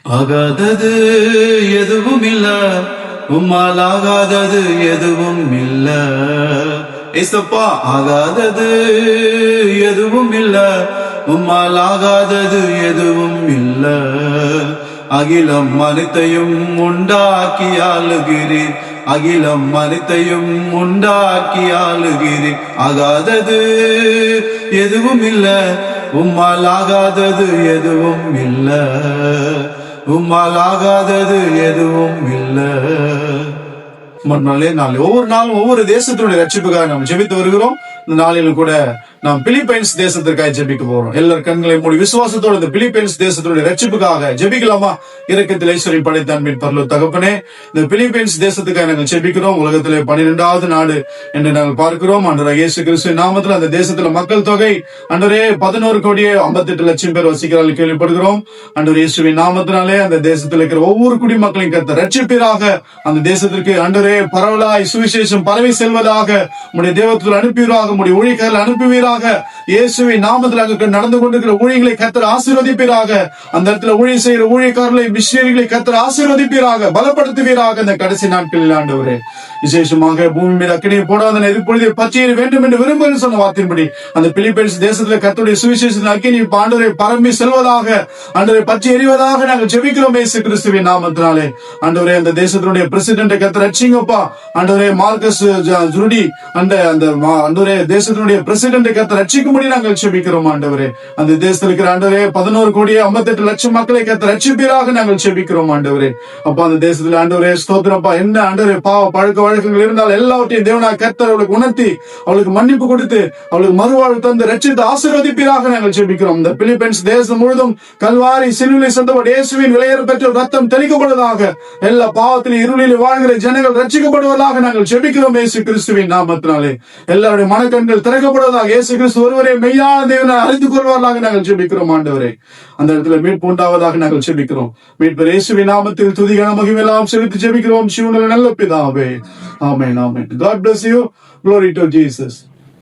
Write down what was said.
ஆகாதது எதுவும் இல்ல, உம்மால் ஆகாதது எதுவும் இல்ல. ஏசப்பா, ஆகாதது எதுவும் இல்ல, உம்மால் ஆகாதது எதுவும் இல்ல. அகிலம் அனைத்தையும் உண்டாக்கி ஆளுகிறீர், அகிலம் அனைத்தையும் உண்டாக்கி ஆளுகிறீர். ஆகாதது எதுவும் இல்ல, உம்மால் ஆகாதது எதுவும் இல்ல, உம்மால் ஆகாதது எதுவும் இல்ல. ஒவ்வொரு நாளும் ஒவ்வொரு தேசத்தினுடைய ரட்சிப்புக்காக நாம் ஜெபித்து வருகிறோம். இந்த நாளிலும் கூட நாம் பிலிப்பைன்ஸ் தேசத்திற்காக ஜெபிக்க போறோம். எல்லாரும் கண்களை மூடி விசுவாசத்தோடு இந்த பிலிப்பைன்ஸ் தேசத்தினுடைய ரட்சிப்புக்காக ஜெபிக்கலாமா? இரக்கத்தில் ஐஸ்வர்யம் படைத்த அன்பின் பரலோக தகப்பனே, இந்த பிலிப்பைன்ஸ் தேசத்துக்காக நாங்கள் ஜெபிக்கிறோம். உலகத்திலே 12வது நாடு என்று நாங்கள் பார்க்கிறோம். ஆண்டவராகிய இயேசு கிறிஸ்துவின் நாமத்தில் அந்த தேசத்துல மக்கள் தொகை ஆண்டவரே 11,58,00,000 பேர் வசிக்கிறார்கள் கேள்விப்படுகிறோம். ஆண்டவர் இயேசுவின் நாமத்தினாலே அந்த தேசத்தில் இருக்கிற ஒவ்வொரு குடிமக்களையும் கர்த்தர் ரட்சிப்பீராக. அந்த தேசத்திற்கு ஆண்டவரே பரவலாய் சுவிசேஷம் பரவி செல்வதாக உம்முடைய தேவத்தில் அனுப்புவீராக, உம்முடைய ஊழியர்கள் அனுப்புவீராக. இயேசுவின் நாமத்தில் அங்கு நடந்து கொண்டிருக்கிற ஊழியர்களை கர்த்தர் ஆசீர்வதிப்பீராக. அந்த இடத்துல ஊழியம் செய்கிற ஊழியக்காரர்களை மிஷனரிகளை கர்த்தர் ஆசீர்வதிப்பீராக, பலப்படுத்துவீராக. இந்த கடைசி நாட்களில் ஆண்டவரே விசேஷமாக பூமி மீது அக்கினியை போடாத எதிர்ப்பொழுதை பற்றிய வேண்டும் என்று விரும்புகிறேன் சொன்ன வார்த்தையின்படி அந்த பிலிப்பைன்ஸ் தேசத்துல கர்த்தருடைய சுவிசேஷத்தின் அக்கினி ஆண்டவரை பரம்பி செல்வதாக, ஆண்டவரை பற்றி எறிவதாக நாங்கள் ஜெபிக்கிறோம் இயேசு கிறிஸ்துவின் நாமத்தினாலே. ஆண்டவரே அந்த தேசத்தினுடைய பிரசிடென்ட் கர்த்தர் ரட்சிங்கப்பா. ஆண்டவரே மார்க்கஸ் ஜுருடி அந்த ஆண்டவரே தேசத்தினுடைய பிரசிடென்ட் கர்த்தர் ரட்சிக்கும்படி நாங்கள் ஜெபிக்கிறோம். ஆண்டவரே அந்த தேசத்தில் இருக்கிற ஆண்டவரே 11,58,00,000 மக்களை கர்த்தர் ரட்சிப்பீராக நாங்கள் ஜெபிக்கிறோம். ஆண்டவரே அப்பா அந்த தேசத்துல ஆண்டவரே ஸ்தோத்திரப்பா, என்ன ஆண்டவரே பாவ பழக்க வழக்கங்கள் இருந்தால் எல்லாவற்றையும் தேவனாய் கர்த்தர் அவளுக்கு உணர்த்தி அவளுக்கு மன்னிப்பு கொடுத்து அவளுக்கு மறுவாழ்வு தந்து ரட்சித்து ஆசீர்வதிப்பீராக நாங்கள் ஜெபிக்கிறோம். இந்த பிலிப்பைன்ஸ் தேசம் முழுதும் கல்வாரி சிலுவை சந்தவர் இயேசுவின் விலையேற பெற்ற ரத்தம் தெளிக்கப்படுவதாக, எல்லா பாவத்திலும் இருளில் வாழ்கிற ஜனங்கள் ரட்சிக்கப்படுவதாக நாங்கள் ஜெபிக்கிறோம் இயேசு கிறிஸ்துவின் நாமத்தினாலே. எல்லாருடைய மனக்கண்கள் திறக்கப்படுவதாக, இயேசு கிறிஸ்து ஒருவரே மெய்யான தேவனை அறிந்து கொள்வதாக நாங்கள் ஜெபிக்கிறோம். ஆண்டவரே அந்த இடத்துல மீட்பு உண்டாவதாக நாங்கள் ஜெபிக்கிறோம். மீட்பர் இயேசுவின் நாமத்தில் துதிகன மகிமையெல்லாம் செலுத்தி ஜெபிக்கிறோம். சிவனுடைய நல்ல பிதாவே, ஆமென், ஆமென். God bless you. Glory to Jesus.